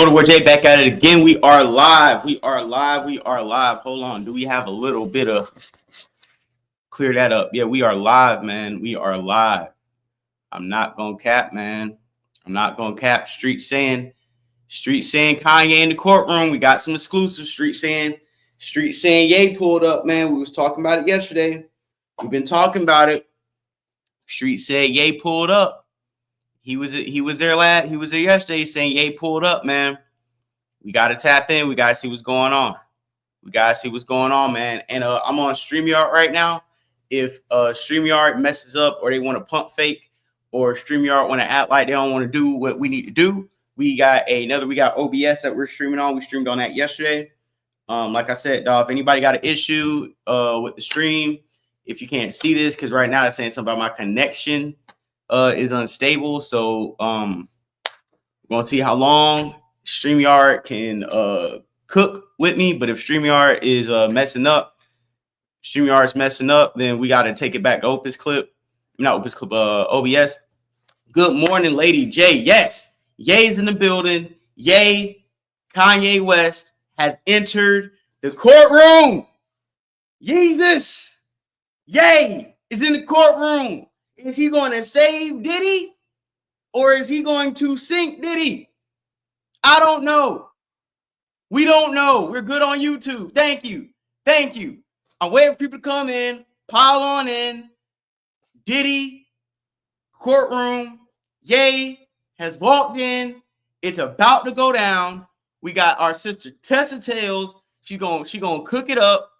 Florida Jay back at it again. We are live. We are live. We are live. Hold on. Do we have a little bit of clear that up? Yeah, we are live, man. We are live. I'm not gonna cap, man. I'm not gonna cap. Street saying Kanye in the courtroom. We got some exclusive. Street saying Ye pulled up, man. We was talking about it yesterday. We've been talking about it. Street said Ye pulled up. He was there yesterday saying Ye pulled up, man. We got to tap in. We got to see what's going on. Man. And I'm on StreamYard right now. If StreamYard messes up or they want to pump fake or StreamYard want to act like they don't want to do what we need to do, we got OBS that we're streaming on. We streamed on that yesterday. Like I said, dog, if anybody got an issue with the stream, if you can't see this, because right now it's saying something about my connection is unstable. So we're gonna see how long StreamYard can cook with me. But if StreamYard is messing up, then we got to take it back to OBS. Good morning, Lady J. Yes, Ye's in the building. Ye, Kanye West has entered the courtroom. Jesus, Ye is in the courtroom. Is he going to save Diddy or is he going to sink Diddy? I don't know. We don't know. We're good on YouTube. Thank you. I'm waiting for people to come in, pile on in. Diddy, courtroom, Ye has walked in. It's about to go down. We got our sister Tessa Tails. She's gonna cook it up.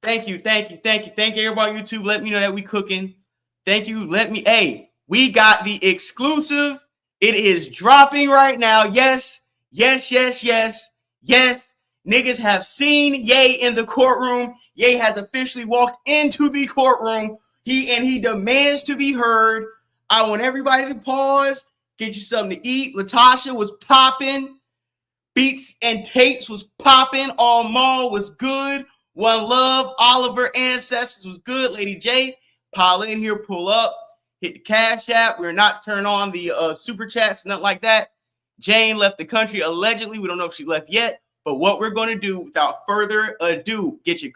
Thank you. Thank you, everybody on YouTube. Let me know that we cooking. Thank you. We got the exclusive. It is dropping right now. Yes. Niggas have seen Ye in the courtroom. Ye has officially walked into the courtroom. He demands to be heard. I want everybody to pause, get you something to eat. Latasha was popping. Beats and Tapes was popping. All Mall was good. One Love, Oliver Ancestors was good. Lady J, pile in here, pull up, hit the Cash App. We're not turning on the super chats, nothing like that. Jane left the country allegedly. We don't know if she left yet. But what we're going to do, without further ado, get your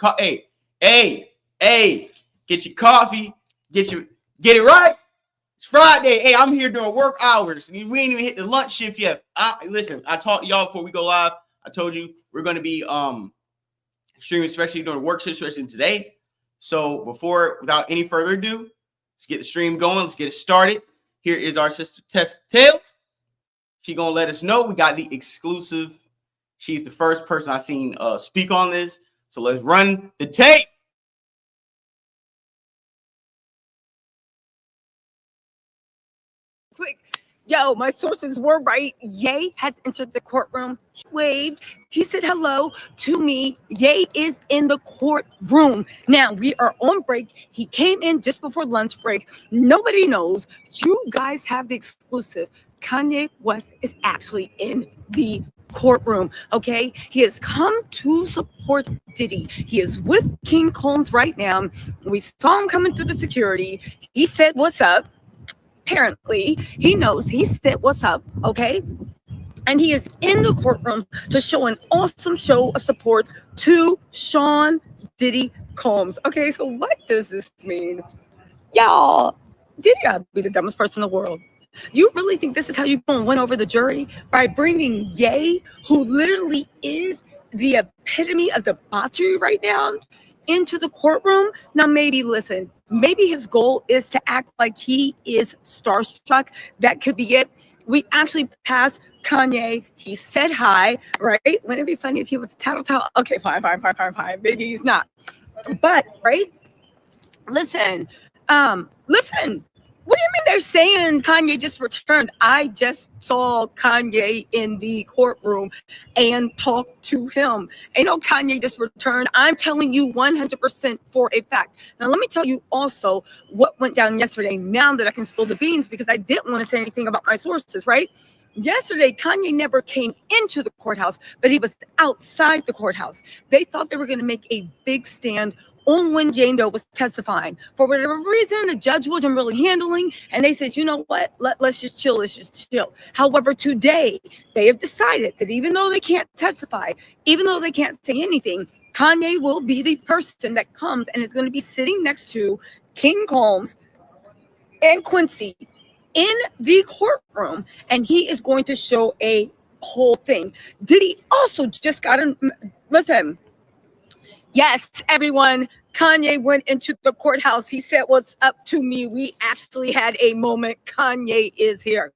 get your coffee, get it right. It's Friday. Hey, I'm here during work hours. We ain't even hit the lunch shift yet. Listen, I talked to y'all before we go live. I told you we're going to be streaming, especially during work shift, especially today. So without any further ado, let's get the stream going. Let's get it started. Here is our sister Tessa Tails. She gonna let us know we got the exclusive. She's the first person I've seen speak on this. So let's run the tape. Quick. Yo, my sources were right. Ye has entered the courtroom. He waved. He said hello to me. Ye is in the courtroom. Now, we are on break. He came in just before lunch break. Nobody knows. You guys have the exclusive. Kanye West is actually in the courtroom, okay? He has come to support Diddy. He is with King Combs right now. We saw him coming through the security. He said, "What's up?" Apparently, he knows. He said, "What's up?" Okay? And he is in the courtroom to show an awesome show of support to Sean Diddy Combs. Okay, so what does this mean? Y'all, Diddy gotta be the dumbest person in the world. You really think this is how you're going to win over the jury? By bringing Ye, who literally is the epitome of debauchery right now, into the courtroom? Now, maybe his goal is to act like he is starstruck. That could be it. We actually passed Kanye. He said hi, right? Wouldn't it be funny if he was tattle? Okay, fine. Maybe he's not. But, right? Listen. What do you mean they're saying Kanye just returned? I just saw Kanye in the courtroom and talked to him. Ain't no Kanye just returned. I'm telling you 100% for a fact. Now, let me tell you also what went down yesterday, now that I can spill the beans, because I didn't want to say anything about my sources, right? Yesterday, Kanye never came into the courthouse, but he was outside the courthouse. They thought they were going to make a big stand on when Jane Doe was testifying. For whatever reason, the judge wasn't really handling, and they said, you know what, let's just chill, However, today, they have decided that even though they can't testify, even though they can't say anything, Kanye will be the person that comes and is going to be sitting next to King Combs and Quincy in the courtroom, and he is going to show a whole thing. Diddy also just got a listen. Yes, everyone, Kanye went into the courthouse. He said, "What's up to me?" We actually had a moment. Kanye is here.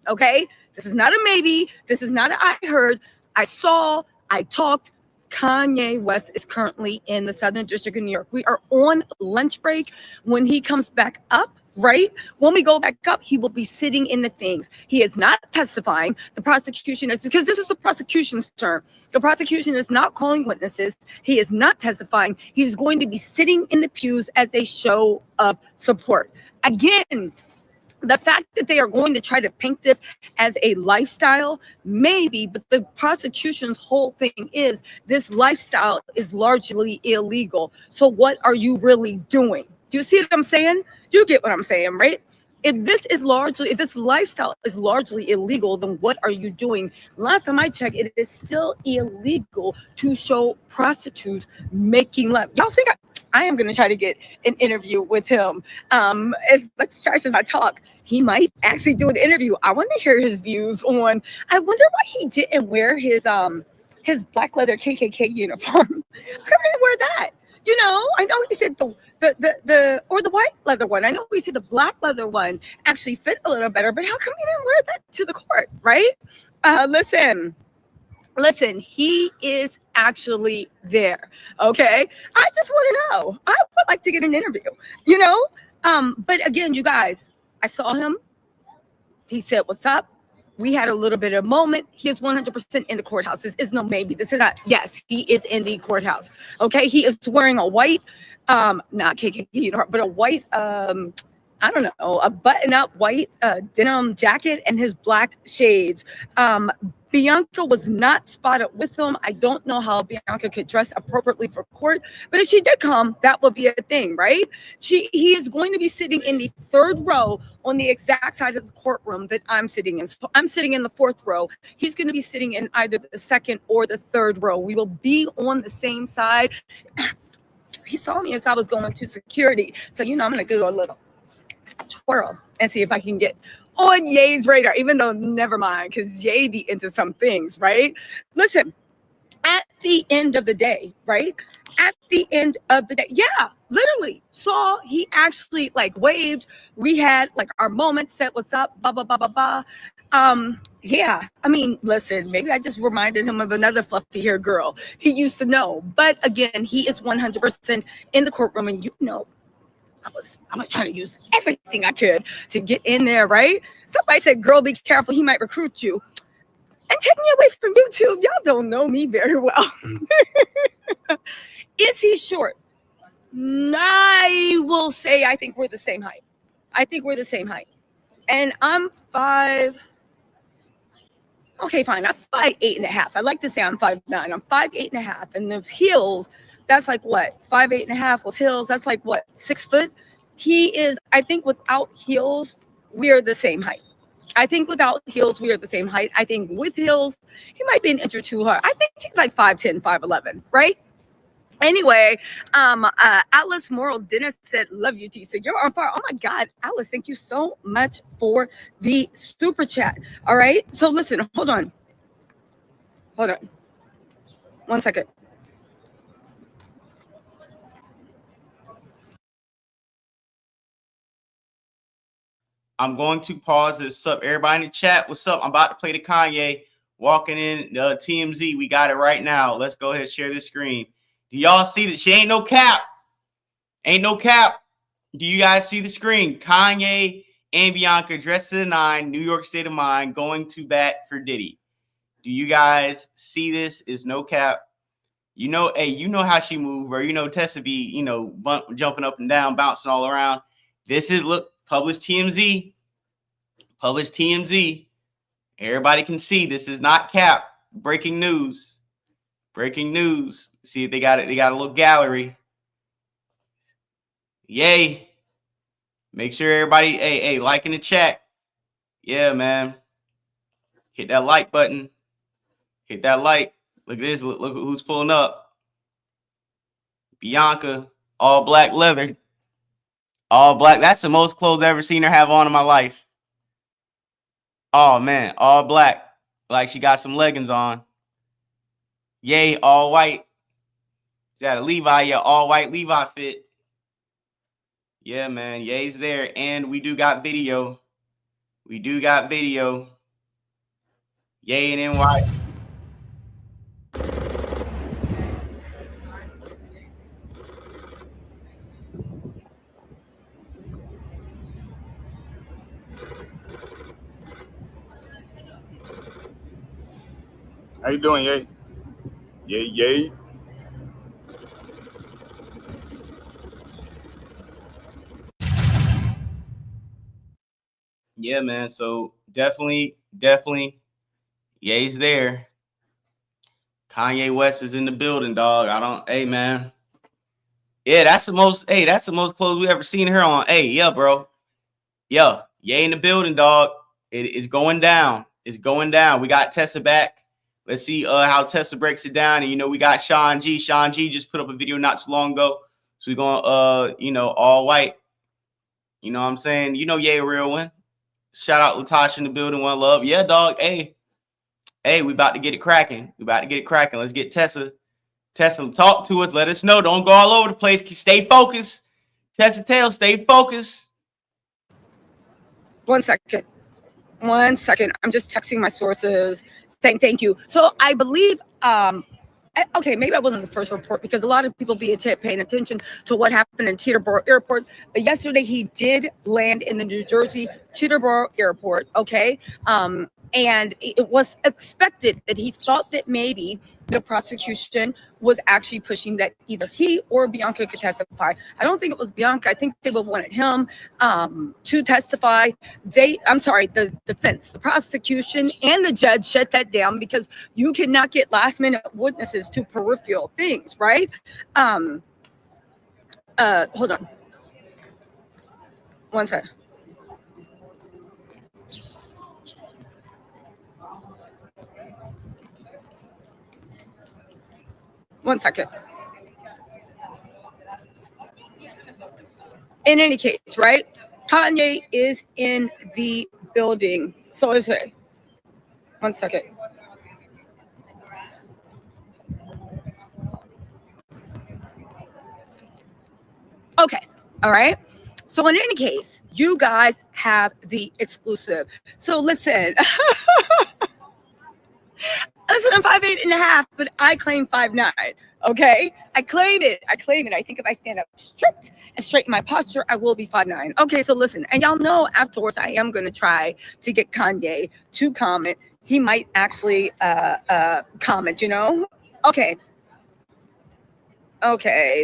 Okay, this is not a maybe. This is not a I heard. I saw. I talked. Kanye West is currently in the Southern District of New York. We are on lunch break. When he comes back up, right? When we go back up, he will be sitting in the things. He is not testifying. The prosecution is, because this is the prosecution's term. The prosecution is not calling witnesses. He is not testifying. He's going to be sitting in the pews as a show of support. Again, the fact that they are going to try to paint this as a lifestyle, maybe, but the prosecution's whole thing is this lifestyle is largely illegal. So what are you really doing? Do you see what I'm saying? You get what I'm saying, right? If this lifestyle is largely illegal, then what are you doing? Last time I checked, it is still illegal to show prostitutes making love. Y'all think I am going to try to get an interview with him. As much trash as I talk, he might actually do an interview. I want to hear his views on. I wonder why he didn't wear his black leather KKK uniform. I couldn't wear that. You know, I know he said the white leather one. I know he said the black leather one actually fit a little better, but how come he didn't wear that to the court, right? Listen, he is actually there. Okay. I just want to know. I would like to get an interview, you know? But again, you guys, I saw him. He said, "What's up?" We had a little bit of a moment. He is 100% in the courthouse. This is no maybe. This is not, yes, he is in the courthouse. Okay. He is wearing a white, not KKK, but a white, I don't know, a button-up white denim jacket and his black shades. Bianca was not spotted with him. I don't know how Bianca could dress appropriately for court, but if she did come, that would be a thing, right? He is going to be sitting in the third row on the exact side of the courtroom that I'm sitting in. So I'm sitting in the fourth row. He's going to be sitting in either the second or the third row. We will be on the same side. He saw me as I was going to security. So, you know, I'm going to do a little twirl and see if I can get on Ye's radar, even though never mind, because Ye be into some things, right? Listen, at the end of the day, right? At the end of the day, yeah, literally saw he actually like waved. We had like our moment, said what's up, blah, blah, blah, blah, blah. Yeah, I mean, listen, maybe I just reminded him of another fluffy hair girl he used to know. But again, he is 100% in the courtroom, and you know, I was trying to use everything I could to get in there, right? Somebody said, "Girl, be careful. He might recruit you." And take me away from YouTube. Y'all don't know me very well. Is he short? I will say I think we're the same height. And I'm 5. Okay, fine. I'm 5'8.5". I like to say I'm 5'9". I'm 5'8.5". And the heels, that's like what? 5'8.5" with heels. That's like what? 6 foot. He is, I think without heels, we are the same height. I think without heels, we are the same height. I think with heels, he might be an inch or two higher. I think he's like 5'10", 5'11", right? Anyway, Alice Morrill Dennis said, "Love you, T." So you're on fire. Oh my God, Alice, thank you so much for the super chat. All right. So listen, hold on. 1 second. I'm going to pause this. What's up, everybody in the chat? What's up? I'm about to play the Kanye walking in TMZ. We got it right now. Let's go ahead and share this screen. Do y'all see that? She ain't no cap. Ain't no cap. Do you guys see the screen? Kanye and Bianca dressed to the nine, New York state of mind, going to bat for Diddy. Do you guys see this? Is no cap. You know, hey, you know how she moved, or you know, Tessa be, you know, jumping up and down, bouncing all around. This is, look, published TMZ. Everybody can see this is not cap. Breaking news. Breaking news. See if they got it. They got a little gallery. Yay. Make sure everybody, hey, like in the chat. Yeah, man. Hit that like button. Hit that like. Look at this. Look who's pulling up. Bianca, all black leather. All black. That's the most clothes I've ever seen her have on in my life. Oh, man. All black. Like she got some leggings on. Yay, all white. Is that a Levi? Yeah, all white Levi fit. Yeah, man. Yay's there. And we do got video. We do got video. Yay and NY. How you doing, Yay? Yay. Yeah, man. So definitely, Yay's there. Kanye West is in the building, dog. Hey, man. Yeah, that's the most clothes we ever seen her on. Hey, yeah, bro. Yeah, Yay in the building, dog. It's going down. It's going down. We got Tessa back. Let's see how Tessa breaks it down. And we got Sean G. Sean G just put up a video not too long ago. So we're going all white. You know what I'm saying? Yay a real one. Shout out Latasha in the building. One love. Yeah, dog. Hey, we about to get it cracking. Let's get Tessa. Tessa, talk to us. Let us know. Don't go all over the place. Stay focused. Tessa Tail, stay focused. 1 second. 1 second. I'm just texting my sources saying thank you. So I believe, okay, maybe I wasn't the first report because a lot of people be paying attention to what happened in Teterboro Airport. But yesterday he did land in the New Jersey Teterboro Airport. Okay. And it was expected that he thought that maybe the prosecution was actually pushing that either he or Bianca could testify. I don't think it was Bianca. I think they wanted him to testify. The defense, the prosecution, and the judge shut that down because you cannot get last minute witnesses to peripheral things, right? Hold on. 1 second. One second. In any case, right? Kanye is in the building. So is it. 1 second. Okay. All right. So in any case, you guys have the exclusive. So listen. Listen, I'm 5'8.5", but I claim 5'9". Okay, I claim it. I think if I stand up straight and straighten my posture, I will be 5'9". Okay, so listen, and y'all know afterwards I am going to try to get Kanye to comment. He might actually comment. Okay.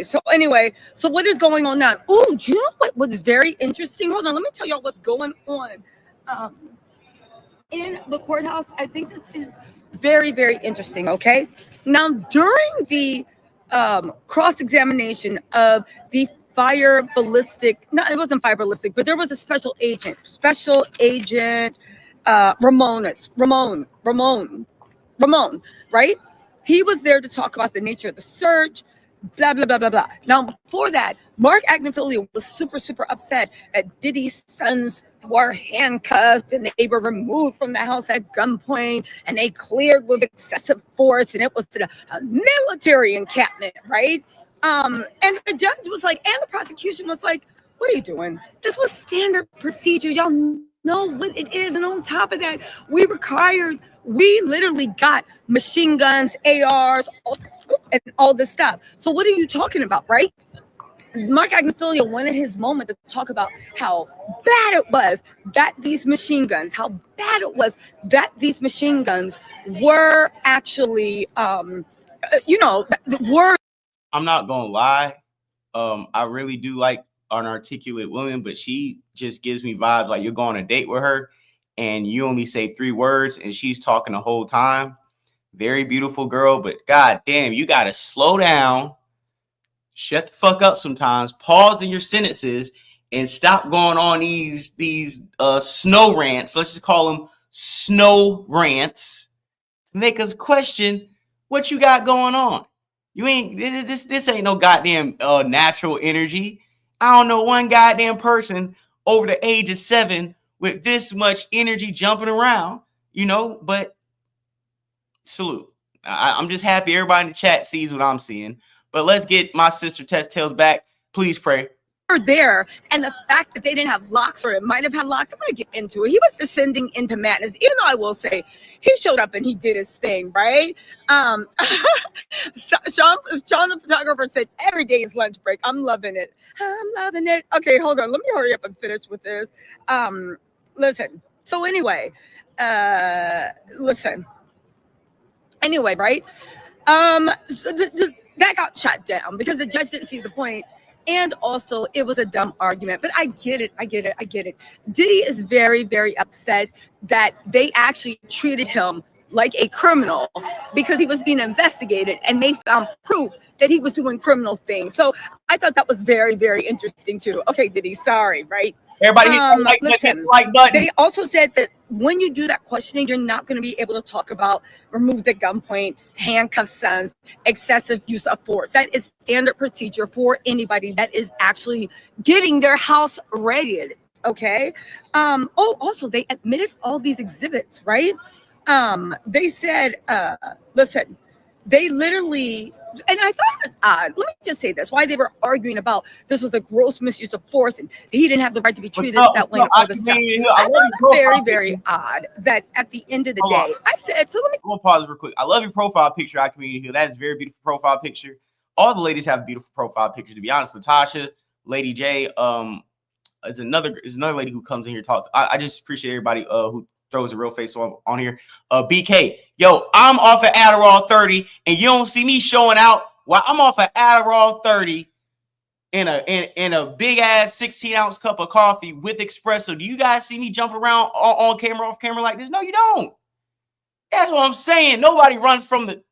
So anyway, so what is going on now? Oh, do you know what was very interesting? Hold on, let me tell y'all what's going on in the courthouse. I think this is very, very interesting. Okay. Now, during the cross-examination of the it wasn't fire ballistic, but there was a special agent, Ramon, right? He was there to talk about the nature of the search, blah, blah, blah, blah, blah. Now, before that, Mark Agnifilio was super, super upset that Diddy's sons were handcuffed and they were removed from the house at gunpoint and they cleared with excessive force and it was a military encampment, right? And the judge was like, and the prosecution was like, what are you doing? This was standard procedure. Y'all know what it is. And on top of that, we literally got machine guns, ARs, and all this stuff. So what are you talking about, right? Mark Agnifilio wanted his moment to talk about how bad it was that these machine guns were actually, I'm not gonna lie. I really do like an articulate woman, but she just gives me vibes like you're going on a date with her and you only say 3 words and she's talking the whole time. Very beautiful girl, but god damn, you gotta slow down, shut the fuck up sometimes, pause in your sentences, and stop going on these snow rants. Let's just call them snow rants to make us question what you got going on. You ain't this ain't no goddamn natural energy. I don't know one goddamn person over the age of 7 with this much energy jumping around, you know, but salute. I'm just happy everybody in the chat sees what I'm seeing. But let's get my sister Tess Tails back. Please pray. There, and the fact that they didn't have locks, or it might have had locks, I'm going to get into it. He was descending into madness, even though I will say he showed up and he did his thing, right? Sean the photographer said every day is lunch break. I'm loving it. Okay, hold on, let me hurry up and finish with this. Listen, so anyway, right? So that got shut down because the judge didn't see the point. And also, it was a dumb argument. But I get it. Diddy is very, very upset that they actually treated him like a criminal because he was being investigated and they found proof that he was doing criminal things. So I thought that was very, very interesting too. Okay, Diddy, sorry, right? Everybody like button. They also said that when you do that questioning, you're not going to be able to talk about remove the gunpoint, handcuff sons, excessive use of force. That is standard procedure for anybody that is actually getting their house raided. Okay. Also, they admitted all these exhibits, right? They said, listen, they literally, and I thought it odd. Let me just say this: why they were arguing about this was a gross misuse of force and he didn't have the right to be treated that way. All this stuff. I thought it very, very odd that at the end of the day, I said. So let me. I'm gonna pause real quick. I love your profile picture, I Community Hill. That is a very beautiful profile picture. All the ladies have beautiful profile pictures. To be honest, Latasha, Lady J, is another lady who comes in here talks. I just appreciate everybody who throws a real face on here. BK, yo, I'm off of Adderall 30, and you don't see me showing out while I'm off of Adderall 30 in a big ass 16-ounce cup of coffee with espresso. Do you guys see me jump around on camera, off camera like this? No, you don't. That's what I'm saying. Nobody runs from the.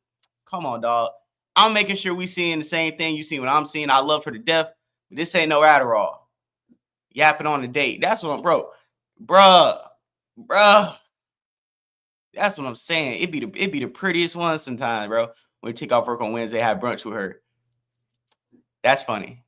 Come on, dog. I'm making sure we seeing the same thing you see what I'm seeing. I love her to death, but this ain't no Adderall. Yapping on a date. That's what I'm, bruh. That's what I'm saying. It'd be the prettiest one sometimes, bro. When we take off work on Wednesday, have brunch with her. That's funny.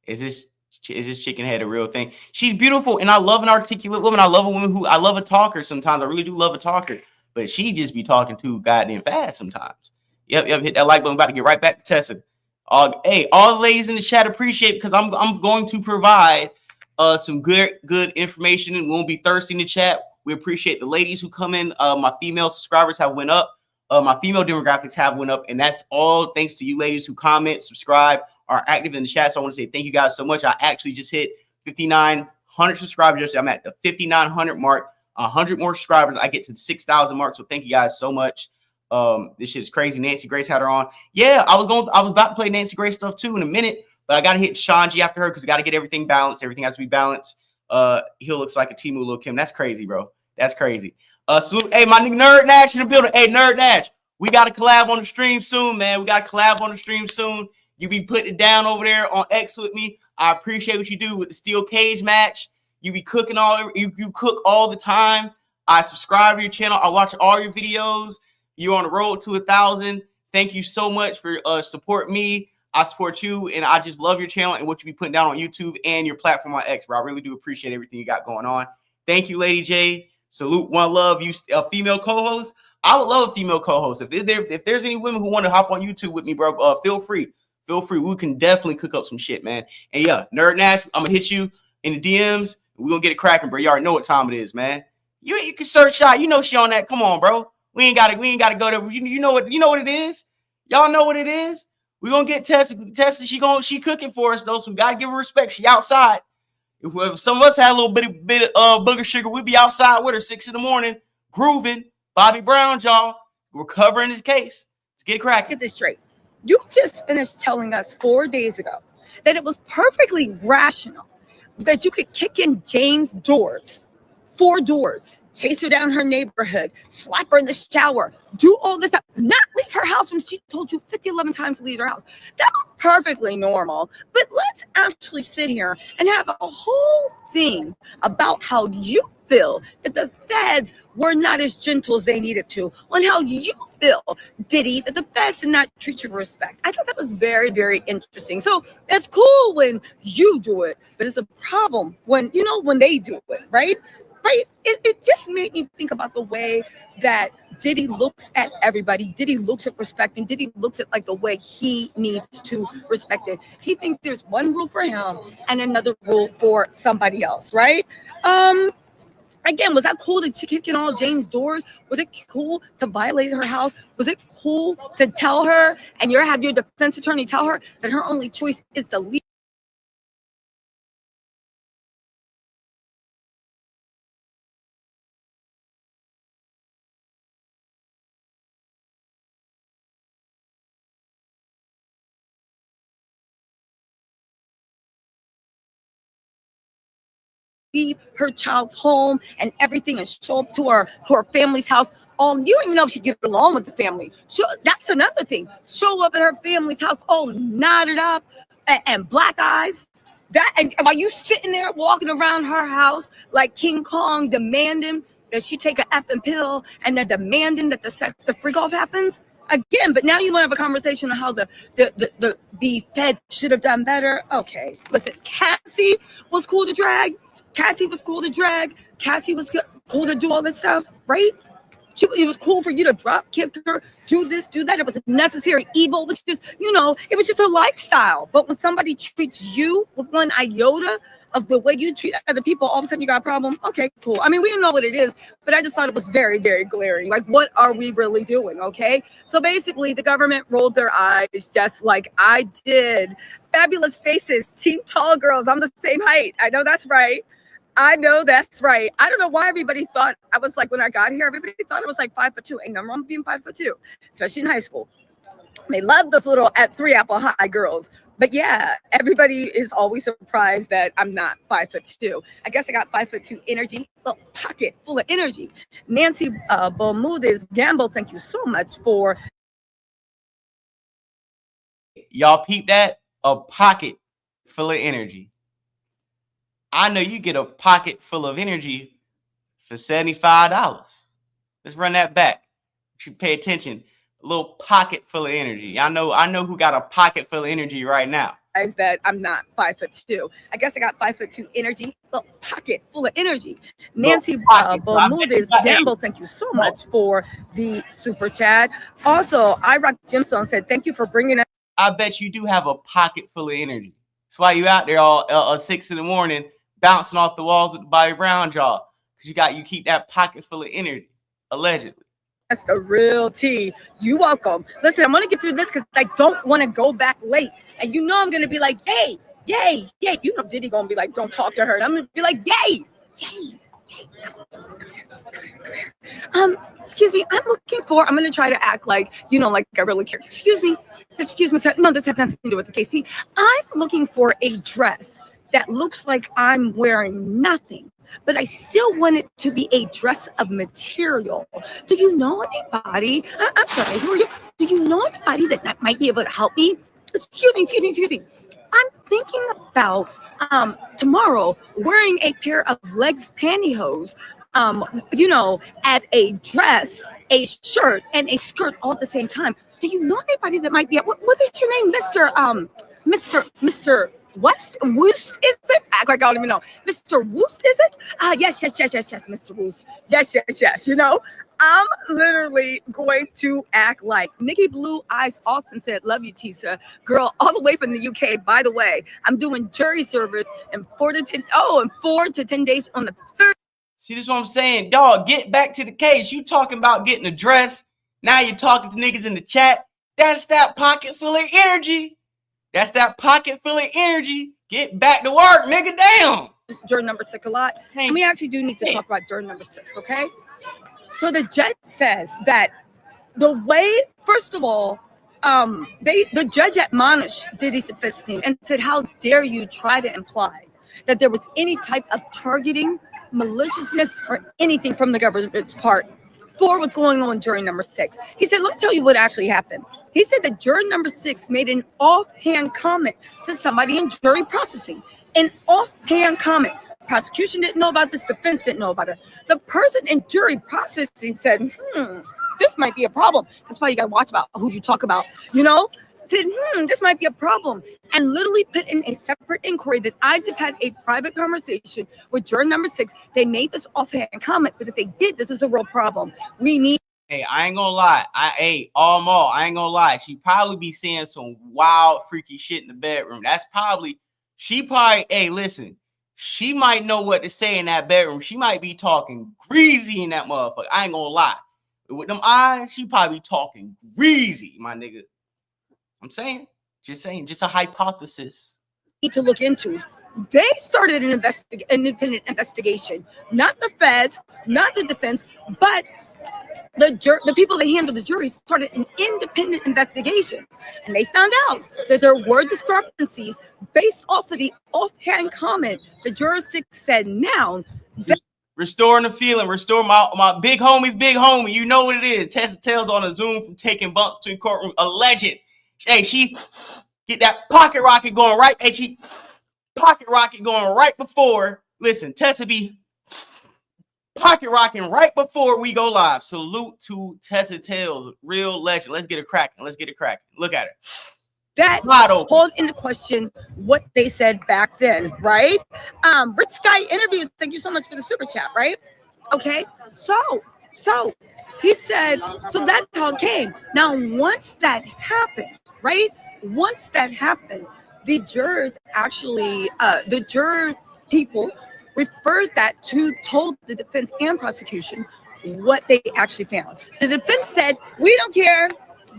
Is this chicken head a real thing? She's beautiful, and I love an articulate woman. I love a woman I love a talker sometimes. I really do love a talker, but she just be talking too goddamn fast sometimes. Yep. Hit that like button. About to get right back to Tessa. Hey, all the ladies in the chat appreciate it because I'm going to provide some good information, and we won't be thirsty in the chat. We appreciate the ladies who come in. My female subscribers have went up. My female demographics have went up, and that's all thanks to you ladies who comment, subscribe, are active in the chat. So I want to say thank you guys so much. I actually just hit 5,900 subscribers yesterday. I'm at the 5,900 mark. 100 more subscribers, I get to the 6,000 mark. So thank you guys so much. This shit is crazy. Nancy Grace had her on. Yeah, I was about to play Nancy Grace stuff too in a minute, but I got to hit Shanji after her because we got to get everything balanced. Everything has to be balanced. Hill looks like a Timu Lil Kim. That's crazy, bro. That's crazy. Salute. Hey, my nigga Nerd Nash in the building. Hey, Nerd Nash. We got to collab on the stream soon, man. We got to collab on the stream soon. You be putting it down over there on X with me. I appreciate what you do with the steel cage match. You be cooking you cook all the time. I subscribe to your channel. I watch all your videos. You're on the road to 1,000. Thank you so much for supporting me. I support you, and I just love your channel and what you be putting down on YouTube and your platform on X, bro. I really do appreciate everything you got going on. Thank you, Lady J. Salute, one love. You a female co-host? I would love a female co-host. If there's any women who want to hop on YouTube with me, bro, feel free. Feel free. We can definitely cook up some shit, man. And yeah, Nerd Nash, I'm gonna hit you in the DMs. We're gonna get it cracking, bro. You already know what time it is, man. You can search out. You know she on that. Come on, bro. We ain't gotta go there. You know what it is. Y'all know what it is. We're gonna get Tessa. She cooking for us though, so we gotta give her respect. She outside. If some of us had a little bit of booger sugar, we'd be outside with her 6 a.m, grooving. Bobby Brown, y'all. We're covering his case. Let's get it cracking. Get this straight. You just finished telling us 4 days ago that it was perfectly rational that you could kick in James' doors, 4 doors, chase her down her neighborhood, slap her in the shower, do all this stuff, not leave her house when she told you 11 times to leave her house. That was perfectly normal. But let's actually sit here and have a whole thing about how you feel that the feds were not as gentle as they needed to, on how you feel, Diddy, that the feds did not treat you with respect. I thought that was very, very interesting. So it's cool when you do it, but it's a problem when, when they do it, right? Right? It just made me think about the way that Diddy looks at everybody. Diddy looks at respect, and Diddy looks at like the way he needs to respect it. He thinks there's one rule for him and another rule for somebody else, right? Again, was that cool to kick in all Jane's doors? Was it cool to violate her house? Was it cool to tell her, and have your defense attorney tell her that her only choice is to leave her child's home and everything and show up to her family's house? You don't even know if she get along with the family. That's another thing. Show up at her family's house all knotted up and black eyes. And while you sitting there walking around her house like King Kong, demanding that she take an effing pill and then demanding that the freak off happens again. But now you want to have a conversation on how the Fed should have done better. Okay, listen, Cassie was cool to drag. Cassie was cool to cool to do all this stuff, right? It was cool for you to drop kick her, do this, do that. It was necessary evil. It was just, it was just a lifestyle. But when somebody treats you with one iota of the way you treat other people, all of a sudden you got a problem. Okay, cool. I mean, we didn't know what it is, but I just thought it was very, very glaring. Like, what are we really doing? Okay. So basically the government rolled their eyes just like I did. Fabulous faces, team tall girls. I'm the same height. I know that's right. I know that's right. I don't know why everybody thought I was like, when I got here, everybody thought I was like 5'2". Ain't nothing wrong with being 5'2", especially in high school. They love those little at 3 Apple High girls. But yeah, everybody is always surprised that I'm not 5'2". I guess I got 5'2" energy, a little pocket full of energy. Nancy Bermudez Gamble, thank you so much for. Y'all peep that? A pocket full of energy. I know you get a pocket full of energy for $75. Let's run that back. You should pay attention. A little pocket full of energy. I know who got a pocket full of energy right now. Is that I'm not 5'2". I guess I got 5'2" energy, a little pocket full of energy. Nancy Bermudez Gamble, thank you so much for the super chat. Also, I Rock Gemstone said, thank you for bringing it. I bet you do have a pocket full of energy. That's why you out there all 6 in the morning bouncing off the walls with the Bobby Brown jaw, because you keep that pocket full of energy, allegedly. That's the real tea. You welcome. Listen, I'm gonna get through this because I don't want to go back late, and I'm gonna be like, yay, yay, yay. Diddy gonna be like, don't talk to her, and I'm gonna be like, yay, yay, yay. Come here. Excuse me. I'm gonna try to act like like I really care. Excuse me. No, this has nothing to do with the case. See, I'm looking for a dress that looks like I'm wearing nothing, but I still want it to be a dress of material. Do you know anybody? I'm sorry, who are you? Do you know anybody that might be able to help me? Excuse me. I'm thinking about tomorrow wearing a pair of legs pantyhose, as a dress, a shirt, and a skirt all at the same time. Do you know anybody that might be? What is your name, Mr. West? Woost, is it? Act like I don't even know. Mr. Woost, is it? Yes, Mr. Woost. Yes. I'm literally going to act like Nikki Blue Eyes Austin said, love you, Tisa. Girl, all the way from the UK. By the way, I'm doing jury service in 4 to 10 days on the 3rd. See, this is what I'm saying. Dog, get back to the case. You talking about getting a dress. Now you're talking to niggas in the chat. That's that pocket full of energy. Get back to work, nigga. Damn. Juror number 6 a lot. And we actually do need to talk about juror number 6, okay? So the judge says that the way, first of all, the judge admonished Diddy's defense team and said, how dare you try to imply that there was any type of targeting maliciousness or anything from the government's part for what's going on during number 6. He said, let me tell you what actually happened. He said that juror number 6 made an offhand comment to somebody in jury processing. An offhand comment. Prosecution didn't know about this. Defense didn't know about it. The person in jury processing said, this might be a problem. That's why you got to watch about who you talk about, you know? Said, this might be a problem, and literally put in a separate inquiry that I just had a private conversation with juror number 6. They made this offhand comment, but if they did, this is a real problem. We need. Hey, I ain't gonna lie. I ain't gonna lie. She probably be saying some wild, freaky shit in the bedroom. Hey, listen, she might know what to say in that bedroom. She might be talking greasy in that motherfucker. I ain't gonna lie. With them eyes, she probably talking greasy, my nigga. I'm saying, just a hypothesis. Need to look into. They started an independent investigation, not the feds, not the defense, but the people that handle the jury started an independent investigation, and they found out that there were discrepancies based off of the offhand comment the juror 6 said. Now, restoring the feeling, restore my big homie. You know what it is. Tessa Tails on a Zoom from taking bumps to the courtroom. A legend. Hey, she get that pocket rocket going right. Hey, she pocket rocket going right before. Listen, Tessa be pocket rocking right before we go live. Salute to Tessa Tails, real legend. Let's get it cracking. Look at her. That called into question what they said back then, right? Rich Guy interviews. Thank you so much for the super chat, right? Okay, so he said, so that's how it came. Now, once that happened, right? Once that happened, the jurors actually, the juror people referred that told the defense and prosecution what they actually found. The defense said, we don't care.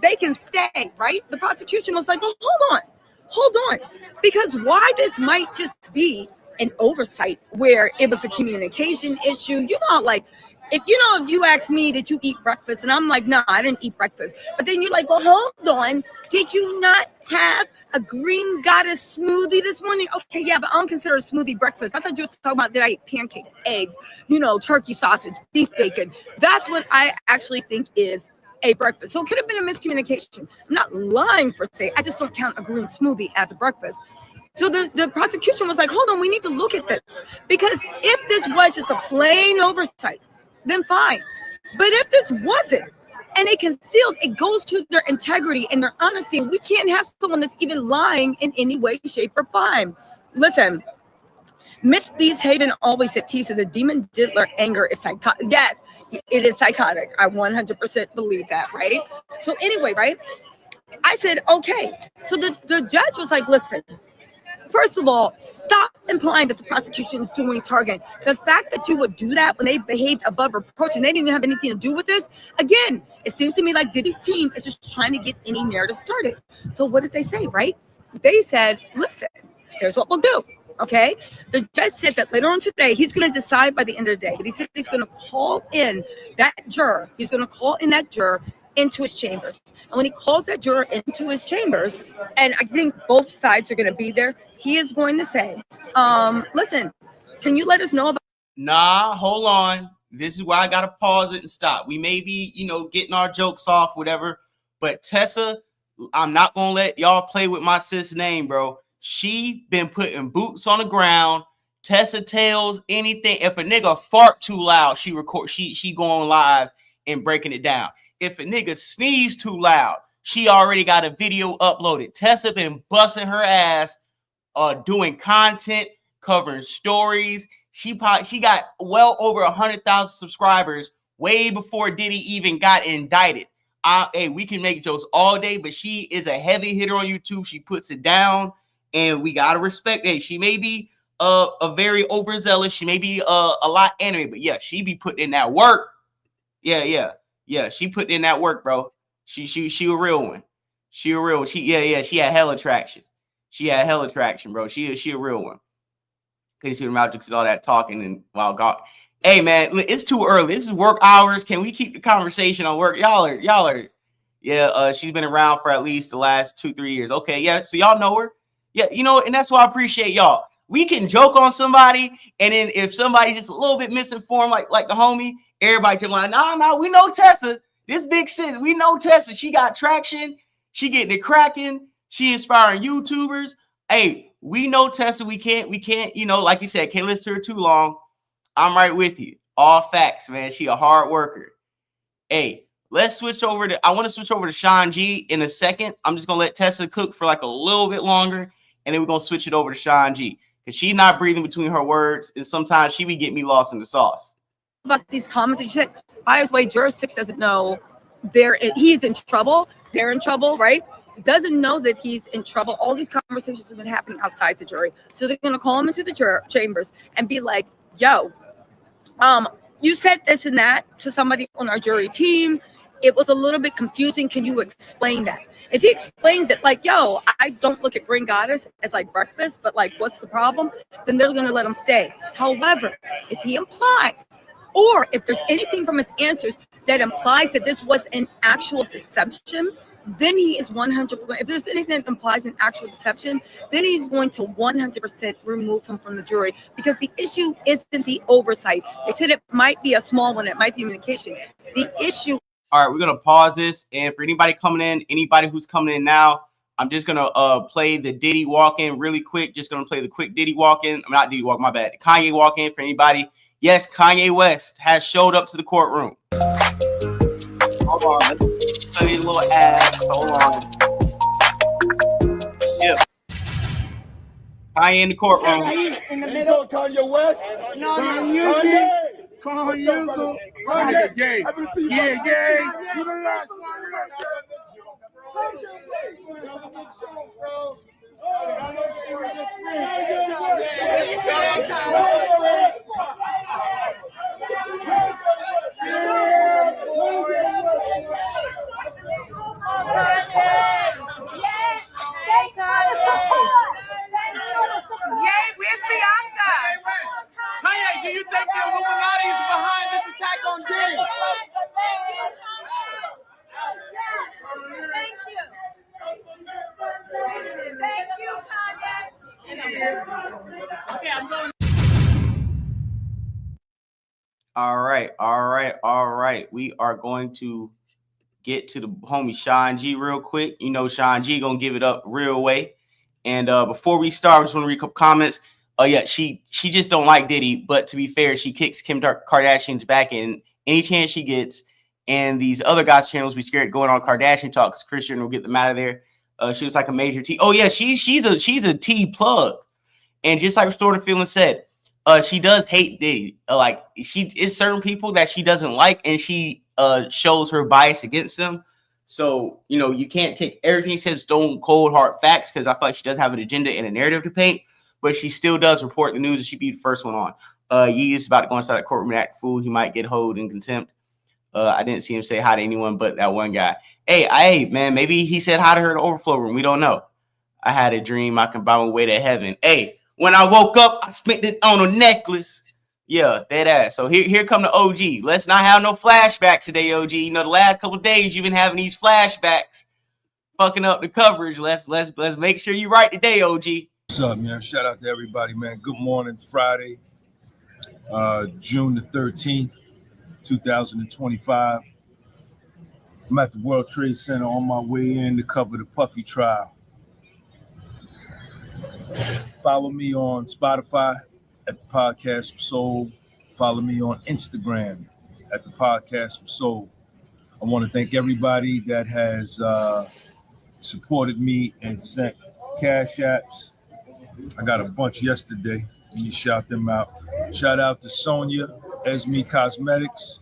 They can stay, right? The prosecution was like, well, hold on. Because why this might just be an oversight where it was a communication issue. You know, like, if you ask me, did you eat breakfast? And I'm like, no, I didn't eat breakfast. But then you're like, well, hold on. Did you not have a green goddess smoothie this morning? Okay, yeah, but I don't consider a smoothie breakfast. I thought you were talking about, did I eat pancakes, eggs, turkey sausage, beef bacon? That's what I actually think is a breakfast. So it could have been a miscommunication. I'm not lying per se. I just don't count a green smoothie as a breakfast. So the prosecution was like, hold on, we need to look at this. Because if this was just a plain oversight, then fine. But if this wasn't, and they concealed, it goes to their integrity and their honesty. And we can't have someone that's even lying in any way, shape, or form. Listen, Miss Beeshaven always said, Tisa, the demon diddler anger is psychotic. Yes, it is psychotic. I 100% believe that, right? So anyway, right? I said, okay. So the judge was like, listen, first of all, stop implying that the prosecution is doing targeting. The fact that you would do that when they behaved above reproach and they didn't even have anything to do with this, again, it seems to me like Diddy's team is just trying to get any narrative started. So what did they say, right? They said, listen, here's what we'll do, okay? The judge said that later on today, he's going to decide by the end of the day. But he said he's going to call in that juror. He's going to call in that juror into his chambers. And when he calls that juror into his chambers, and I think both sides are going to be there, he is going to say, listen, can you let us know about... Nah, hold on. This is why I got to pause it and stop. We may be, getting our jokes off, whatever. But Tessa, I'm not going to let y'all play with my sis name, bro. She been putting boots on the ground. Tessa Tails, anything. If a nigga fart too loud, she going live and breaking it down. If a nigga sneeze too loud, she already got a video uploaded. Tessa been busting her ass, doing content, covering stories. She got well over 100,000 subscribers way before Diddy even got indicted. Hey, we can make jokes all day, but she is a heavy hitter on YouTube. She puts it down, and we gotta respect. Hey, she may be a very overzealous. She may be a lot anime, but yeah, she be putting in that work. Yeah, she put in that work, bro. She a real one. She a real one. She had hella traction. Bro. She a real one. Can you see the mouth because all that talking and wow, God. Hey man, it's too early. This is work hours. Can we keep the conversation on work? Y'all are. Yeah, she's been around for at least the last 2-3 years. Okay, yeah. So y'all know her. Yeah, and that's why I appreciate y'all. We can joke on somebody, and then if somebody's just a little bit misinformed, like the homie, everybody just like, nah, we know Tessa. This big sis, we know Tessa. She got traction. She getting it cracking. She inspiring YouTubers. Hey, we know Tessa. We can't, you know, like you said, can't listen to her too long. I'm right with you. All facts, man. She a hard worker. Hey, let's switch over to, I want to switch over to Sean G in a second. I'm just going to let Tessa cook for like a little bit longer, and then we're going to switch it over to Sean G because she's not breathing between her words, and sometimes she be getting me lost in the sauce. About these comments, you said, by his way, Juror 6 doesn't know he's in trouble. They're in trouble, right? Doesn't know that he's in trouble. All these conversations have been happening outside the jury. So they're going to call him into the chambers and be like, yo, you said this and that to somebody on our jury team. It was a little bit confusing. Can you explain that? If he explains it like, yo, I don't look at Green Goddess as like breakfast, but like, what's the problem? Then they're going to let him stay. However, if he implies, or if there's anything from his answers that implies that this was an actual deception, then he is 100%. If there's anything that implies an actual deception, then he's going to 100% remove him from the jury, because the issue isn't the oversight. They said it might be a small one. It might be communication. The issue. All right, we're going to pause this. And for anybody coming in, anybody who's coming in now, I'm just going to play the Diddy walk-in really quick. Just going to play the quick Diddy walk-in. I'm not Diddy walk, my bad. Kanye walk-in for anybody. Yes, Kanye West has showed up to the courtroom. Hold on. Let's play a little ad. Hold on. Yeah. Kanye in the courtroom. In the middle. Kanye West. No, Kanye. Kanye. Gang. Happy to see you. Yeah, gang. You know that. Kanye, do you think the Illuminati is behind this attack on Diddy? Thank you, Kanye. Okay, I'm going. All right. We are going to get to the homie Sean G real quick. You know, Sean G gonna give it up real way. And before we start, I just want to read a couple comments. Yeah, she just don't like Diddy, but to be fair, she kicks Kim Kardashian's back in any chance she gets. And these other guys' channels be scared going on Kardashian talk because Christian will get them out of there. She was like a major T. Oh yeah, she's a T plug. And just like Restorative Feeling said, she does hate Diddy. Like she is certain people that she doesn't like, and she shows her bias against them. So you know you can't take everything she says stone cold hard facts, because I feel like she does have an agenda and a narrative to paint. But she still does report the news, and she'd be the first one on. He's about to go inside the courtroom and act fool. He might get hold in contempt. I didn't see him say hi to anyone but that one guy. Hey, man, maybe he said hi to her in the overflow room. We don't know. I had a dream I can buy my way to heaven. Hey, when I woke up, I spent it on a necklace. Yeah, dead ass. So here come the OG. Let's not have no flashbacks today, OG. You know, the last couple of days you've been having these flashbacks, fucking up the coverage. Let's make sure you right today, OG. What's up, man? Shout out to everybody, man. Good morning, Friday, June the 13th, 2025. I'm at the World Trade Center on my way in to cover the Puffy trial. Follow me on Spotify at the Podcast of Soul. Follow me on Instagram at the Podcast of Soul. I want to thank everybody that has supported me and sent cash apps. I got a bunch yesterday. Let me shout them out. Shout out to Sonia, Esme Cosmetics,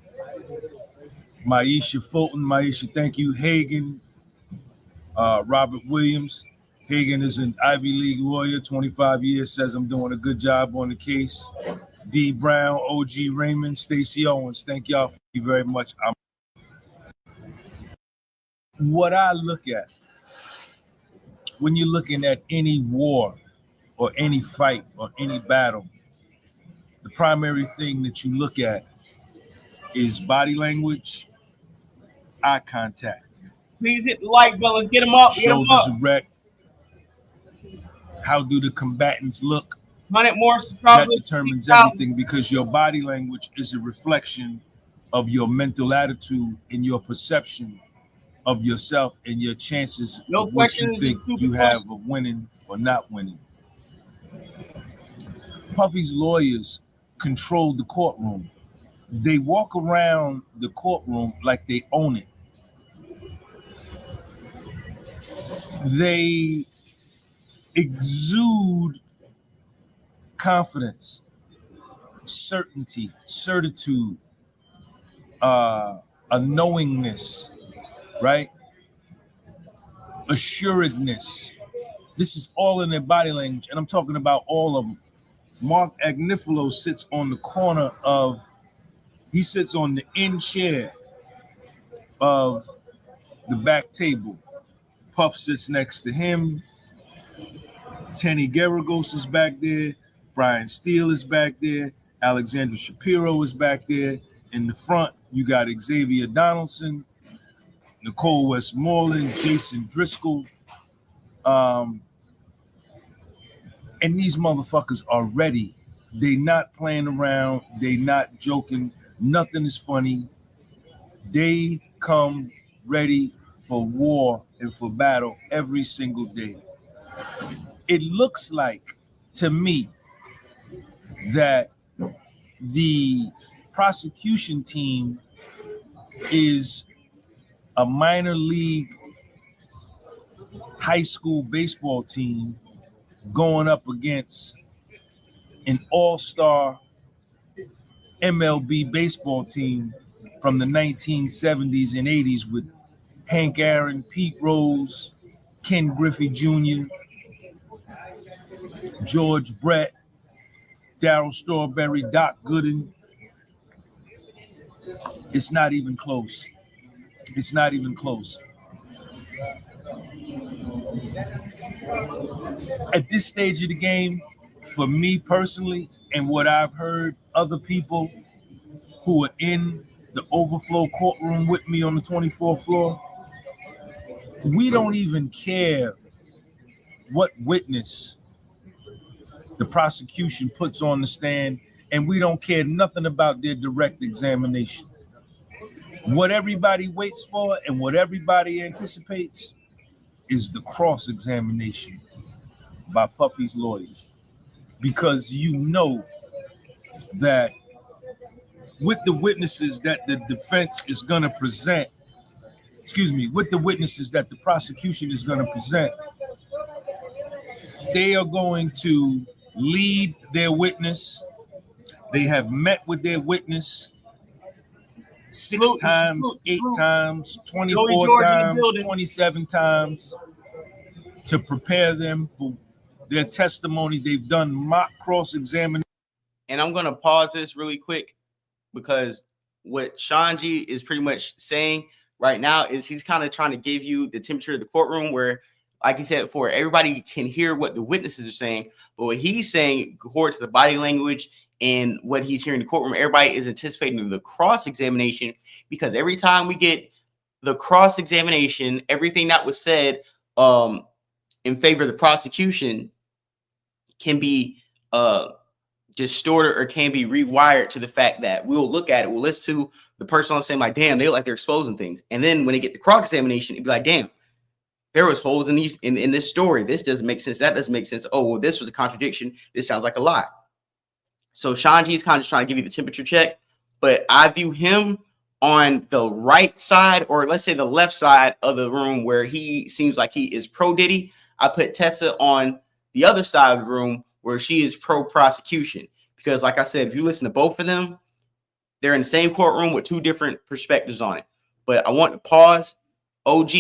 Maisha Fulton. Maisha, thank you. Hagen, Robert Williams. Hagen is an Ivy League lawyer, 25 years, says I'm doing a good job on the case. D. Brown, OG Raymond, Stacey Owens. Thank y'all very much. What I look at when you're looking at any war or any fight or any battle, the primary thing that you look at is body language, eye contact. Please hit the like button. Let's get them up. Shoulders erect. How do the combatants look? 100 more That subscribers. determines everything, because your body language is a reflection of your mental attitude and your perception of yourself and your chances No of what you questions, think stupid you have questions. of winning or not winning. Puffy's lawyers control the courtroom. They walk around the courtroom like they own it. They exude confidence, certainty, certitude, a knowingness, right? Assuredness. This is all in their body language, and I'm talking about all of them. Mark Agnifilo sits on the corner of, he sits on the end chair of the back table. Puff sits next to him. Tenny Geragos is back there. Brian Steele is back there. Alexandra Shapiro is back there. In the front, you got Xavier Donaldson, Nicole Westmoreland, Jason Driscoll. And these motherfuckers are ready. They not playing around. They not joking. Nothing is funny. They come ready for war and for battle every single day. It looks like, to me, that the prosecution team is a minor league high school baseball team going up against an all-star MLB baseball team from the 1970s and 80s with Hank Aaron, Pete Rose, Ken Griffey Jr., George Brett, Darryl Strawberry, Doc Gooden. It's not even close. It's not even close. At this stage of the game, for me personally, and what I've heard other people who are in the overflow courtroom with me on the 24th floor, we don't even care what witness the prosecution puts on the stand, and we don't care nothing about their direct examination. What everybody waits for and what everybody anticipates is the cross-examination by Puffy's lawyers. Because you know that with the witnesses that the defense is going to present, with the witnesses that the prosecution is going to present, they are going to lead their witness. They have met with their witness 6 times, 8 times, 24 times, 27 times to prepare them for their testimony. They've done mock cross-examination. And I'm going to pause this really quick, because what Shanji is pretty much saying right now is he's kind of trying to give you the temperature of the courtroom where, like he said before, everybody can hear what the witnesses are saying. But what he's saying, according to the body language and what he's hearing in the courtroom, everybody is anticipating the cross-examination, because every time we get the cross-examination, everything that was said in favor of the prosecution can be distorted or can be rewired to the fact that we'll look at it, we'll listen to the person on saying like, damn, they look like they're exposing things. And then when they get the cross-examination, it'd be like, damn, there was holes in these in this story. This doesn't make sense. That doesn't make sense. Oh, well, this was a contradiction. This sounds like a lie. So Shanji is kind of just trying to give you the temperature check, but I view him on the right side, or let's say the left side of the room, where he seems like he is pro Diddy. I put Tessa on the other side of the room where she is pro prosecution, because like I said, if you listen to both of them, they're in the same courtroom with 2 different perspectives on it. But I want to pause OG,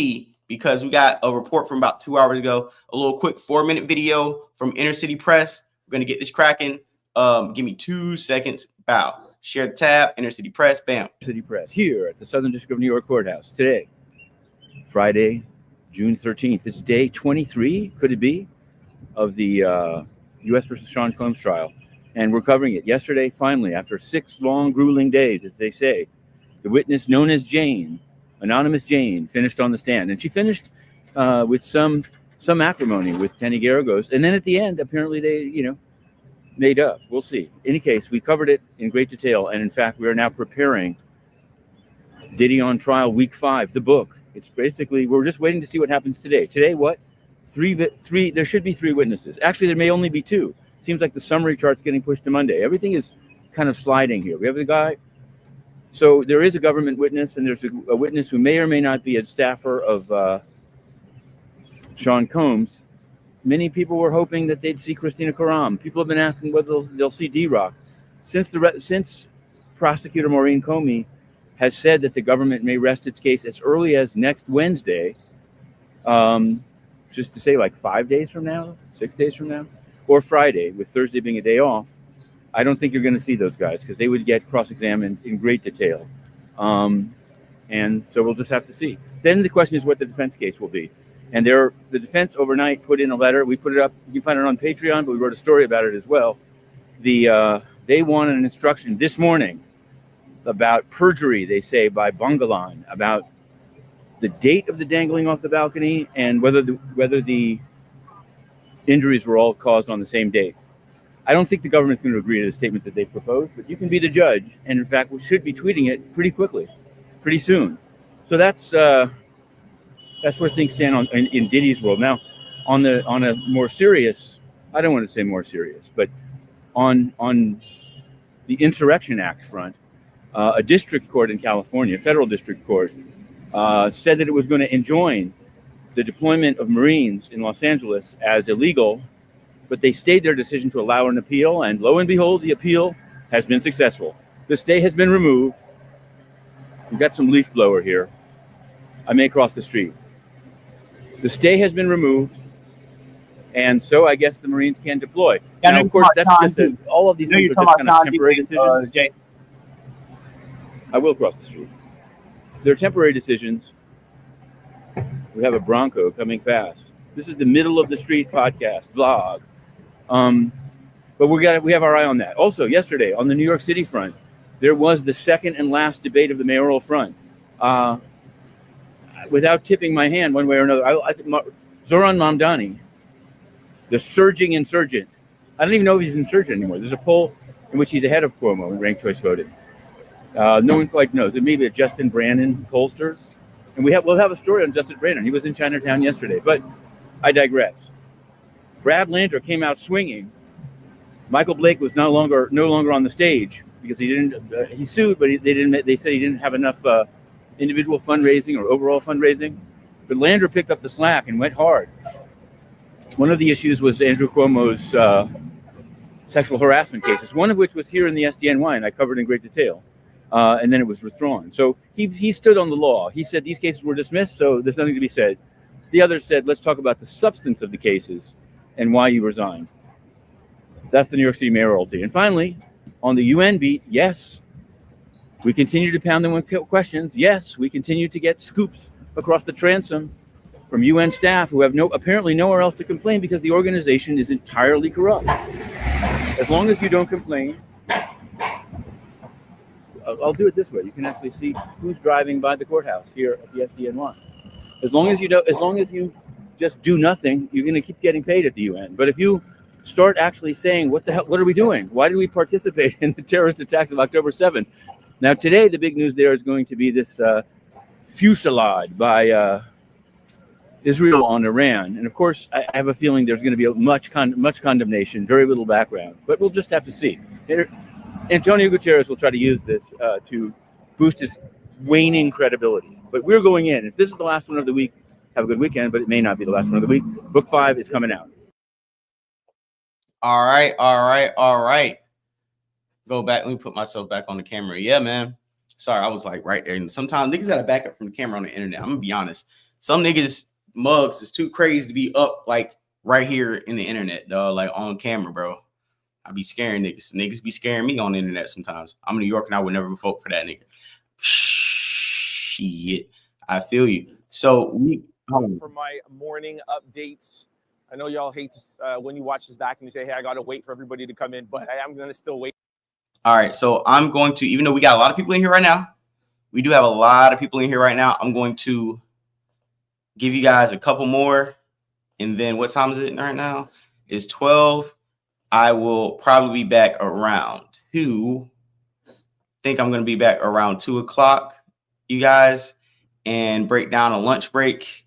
because we got a report from about 2 hours ago, a little quick 4-minute video from Inner City Press. We're going to get this cracking. Give me 2 seconds. Bow. Share the tab. Inner City Press. Bam. City Press here at the Southern District of New York Courthouse today, Friday, June 13th. It's day 23, could it be, of the U.S. versus Sean Combs trial. And we're covering it. Yesterday, finally, after 6 long, grueling days, as they say, the witness known as Jane, Anonymous Jane, finished on the stand. And she finished with some acrimony with Tenny Geragos. And then at the end, apparently they, made up. We'll see. In any case, we covered it in great detail, and in fact, we are now preparing Diddy on Trial Week 5, the book. It's basically, we're just waiting to see what happens today. Today, what? Three. There should be 3 witnesses. Actually, there may only be 2. Seems like the summary chart's getting pushed to Monday. Everything is kind of sliding here. We have the guy. So there is a government witness, and there's a witness who may or may not be a staffer of Sean Combs. Many people were hoping that they'd see Christina Karam. People have been asking whether they'll see D-Rock. Since prosecutor Maurene Comey has said that the government may rest its case as early as next Wednesday, just to say like 5 days from now, 6 days from now, or Friday, with Thursday being a day off, I don't think you're going to see those guys because they would get cross-examined in great detail. And so we'll just have to see. Then the question is what the defense case will be. And the defense overnight put in a letter. We put it up. You can find it on Patreon, but we wrote a story about it as well. They wanted an instruction this morning about perjury, they say, by Bangalan, about the date of the dangling off the balcony and whether the injuries were all caused on the same date. I don't think the government's going to agree to the statement that they've proposed, but you can be the judge. And in fact, we should be tweeting it pretty quickly, pretty soon. So that's where things stand in Diddy's world. Now, on a more serious, I don't want to say more serious, but on the Insurrection Act front, a district court in California, federal district court, said that it was going to enjoin the deployment of Marines in Los Angeles as illegal, but they stayed their decision to allow an appeal, and lo and behold, the appeal has been successful. The stay has been removed. We've got some leaf blower here. I may cross the street. The stay has been removed, and so I guess the Marines can deploy. Now, of course, that's just all of these things are just kind of temporary decisions. I will cross the street. They're temporary decisions. We have a Bronco coming fast. This is the middle of the street podcast vlog. But we have our eye on that. Also, yesterday on the New York City front, there was the second and last debate of the mayoral front. Without tipping my hand one way or another, I think Zoran Mamdani, the surging insurgent. I don't even know if he's an insurgent anymore. There's a poll in which he's ahead of Cuomo in ranked choice voting. No one quite knows. It may be a Justin Brannon pollsters. And we'll have a story on Justin Brannon. He was in Chinatown yesterday, but I digress. Brad Lander came out swinging. Michael Blake was no longer on the stage because he sued, but they said he didn't have enough individual fundraising or overall fundraising. But Lander picked up the slack and went hard. One of the issues was Andrew Cuomo's sexual harassment cases, one of which was here in the SDNY, and I covered in great detail. And then it was withdrawn. So he stood on the law. He said these cases were dismissed, so there's nothing to be said. The others said, let's talk about the substance of the cases and why you resigned. That's the New York City mayoralty. And finally, on the UN beat, yes, we continue to pound them with questions. Yes, we continue to get scoops across the transom from UN staff who have apparently nowhere else to complain because the organization is entirely corrupt. As long as you don't complain, I'll do it this way. You can actually see who's driving by the courthouse here at the SDNY. As long as you just do nothing, you're going to keep getting paid at the UN. But if you start actually saying, what the hell, what are we doing? Why did we participate in the terrorist attacks of October 7th? Now, today, the big news there is going to be this fusillade by Israel on Iran. And of course, I have a feeling there's going to be much condemnation, very little background. But we'll just have to see. Antonio Guterres will try to use this to boost his waning credibility. But we're going in. If this is the last one of the week, have a good weekend, but it may not be the last one of the week. Book 5 is coming out. All right. Go back. Let me put myself back on the camera. Yeah, man. Sorry, I was like right there. And sometimes niggas got to back up from the camera on the internet. I'm going to be honest. Some niggas mugs is too crazy to be up like right here in the internet, dog, like on camera, bro. I be scaring niggas. Niggas be scaring me on the internet sometimes. I'm in New York and I would never vote for that nigga. Shit. I feel you. So for my morning updates. I know y'all hate to when you watch this back and you say, hey, I got to wait for everybody to come in, but I am going to still wait. All right. So I'm going to, even though we got a lot of people in here right now, we do have a lot of people in here right now. I'm going to give you guys a couple more. And then what time is it right now? It's 12. I will probably be back around 2. I think I'm going to be back around 2 o'clock, you guys, and break down a lunch break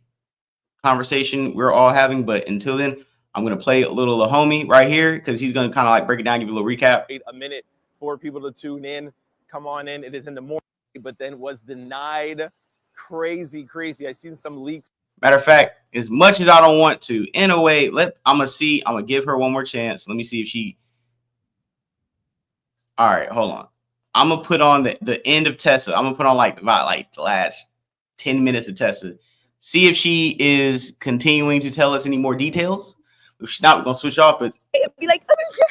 conversation we're all having. But until then, I'm going to play a little of homie right here because he's going to kind of like break it down, give you a little recap. Wait a minute for people to tune in. Come on in. It is in the morning, but then was denied. Crazy. I seen some leaks. Matter of fact, as much as I don't want to, in a way, I'm going to give her one more chance. Let me see if she. All right, hold on. I'm going to put on the end of Tessa. I'm going to put on about the last 10 minutes of Tessa. See if she is continuing to tell us any more details. If she's not, we're going to switch off. But be like, oh my God.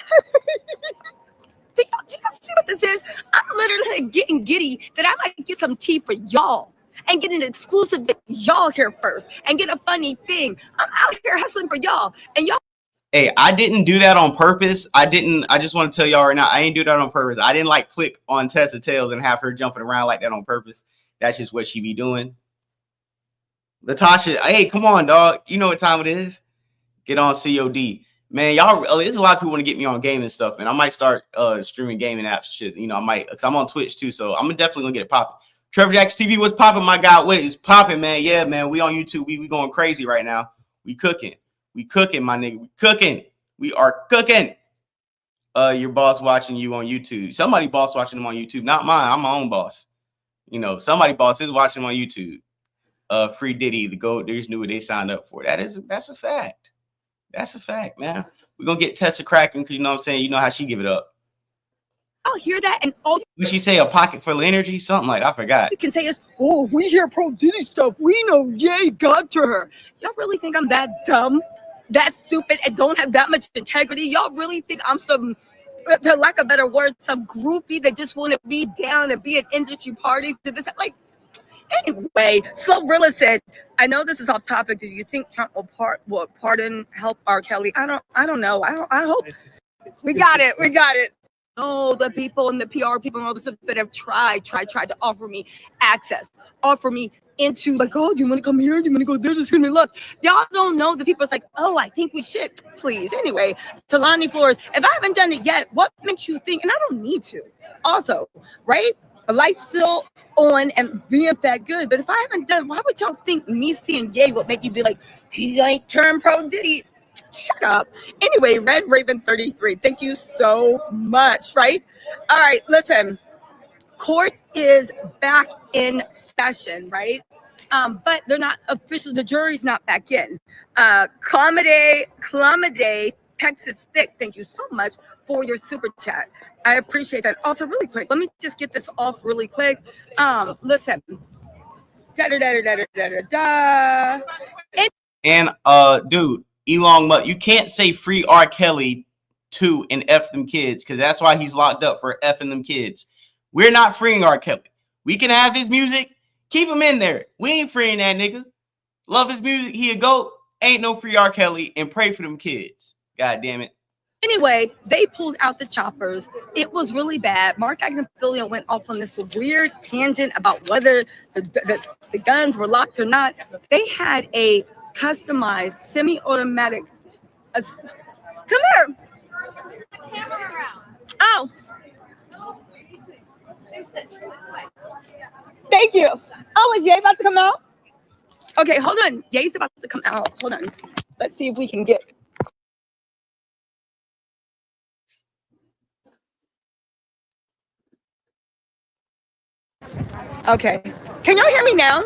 Do y'all see what this is? I'm literally getting giddy that I might get some tea for y'all and get an exclusive that y'all hear first and get a funny thing. I'm out here hustling for y'all and y'all. Hey, I didn't do that on purpose. I just want to tell y'all right now, I ain't do that on purpose. I didn't like click on Tessa Tails and have her jumping around like that on purpose. That's just what she be doing. Latasha, hey, come on, dog. You know what time it is. Get on COD. Man, y'all, there's a lot of people want to get me on gaming stuff, and I might start streaming gaming apps shit. You know, I might, because I'm on Twitch too, so I'm definitely going to get it popping. Trevor Jacks TV, what's popping, my guy? What is popping, man? Yeah, man, we on YouTube. We going crazy right now. We cooking. We cooking, my nigga. We cooking. We are cooking. Your boss watching you on YouTube. Somebody boss watching them on YouTube. Not mine. I'm my own boss. You know, somebody boss is watching them on YouTube. Free Diddy, the Gold Diggers knew what they signed up for. That's a fact. That's a fact, man. We're gonna get Tessa cracking because you know what I'm saying. You know how she give it up. I'll hear that and all Did she say a pocket full of energy? something like I forgot. you can say is, oh, we hear pro Diddy stuff. We know Ye got to her. Y'all really think I'm that dumb, that stupid, and don't have that much integrity? Y'all really think I'm some, to lack of better words, some groupie that just want to be down and be at industry parties? Like, anyway, Slow Rilla said, I know this is off topic. Do you think Trump will pardon help R. Kelly? I don't know. I hope we got it. Oh, the people and the PR people and all this stuff that have tried to offer me access, offer me into like, oh, do you want to come here? Do you want to go there? Just gonna look. Y'all don't know the people. It's like, oh, I think we should. Please. Anyway, Talani Flores, if I haven't done it yet, what makes you think? And I don't need to. Also, right? The light's still on and being that good. But if I haven't done, why would y'all think me seeing Ye would make you be like, he ain't turned pro Diddy? Shut up. Anyway, Red Raven 33, thank you so much, right? All right, listen. Court is back in session, right? But they're not official. The jury's not back in. Clamade, Texas Thick, thank you so much for your super chat. I appreciate that. Also, really quick, let me just get this off really quick. Listen. And dude, Elon Musk, you can't say free R. Kelly too and F them kids because that's why he's locked up for effing them kids. We're not freeing R. Kelly. We can have his music, keep him in there. We ain't freeing that nigga. Love his music, he a goat. Ain't no free R. Kelly and pray for them kids. God damn it. Anyway, they pulled out the choppers. It was really bad. Mark Agnifilio went off on this weird tangent about whether the guns were locked or not. They had a customized semi-automatic. Come here. Oh. Thank you. Oh, is Ye about to come out? Okay, hold on. Ye's about to come out. Hold on. Let's see if we can get. Okay. Can y'all hear me now?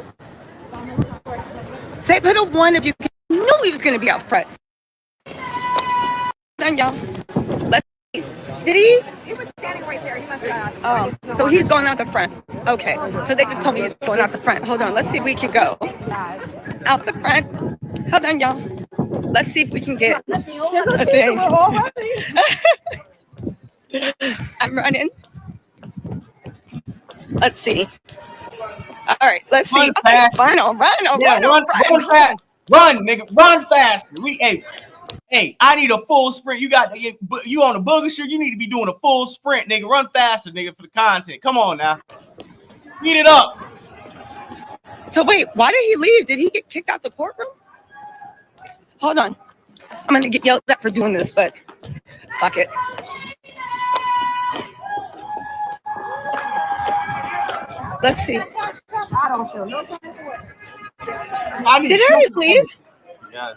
Say put a 1 if you can. I knew he was going to be out front. Done, y'all. Let's see. Did he? He was standing right there. He must have got Oh, so he's going out the front. Okay. So they just told me he's going out the front. Hold on. Let's see if we can go out the front. Hold on, y'all. Let's see if we can get a thing. I'm running. Let's see. All right, let's see. Run Okay, fast. run, Run run. fast. Run, nigga. Run fast. Hey, I need a full sprint. You on a booger shirt. You need to be doing a full sprint, nigga. Run faster, nigga, for the content. Come on now. Speed it up. So wait, why did he leave? Did he get kicked out the courtroom? Hold on. I'm gonna get yelled at for doing this, but fuck it. Let's see. I don't feel no kind of way. Did Harry leave? Yes.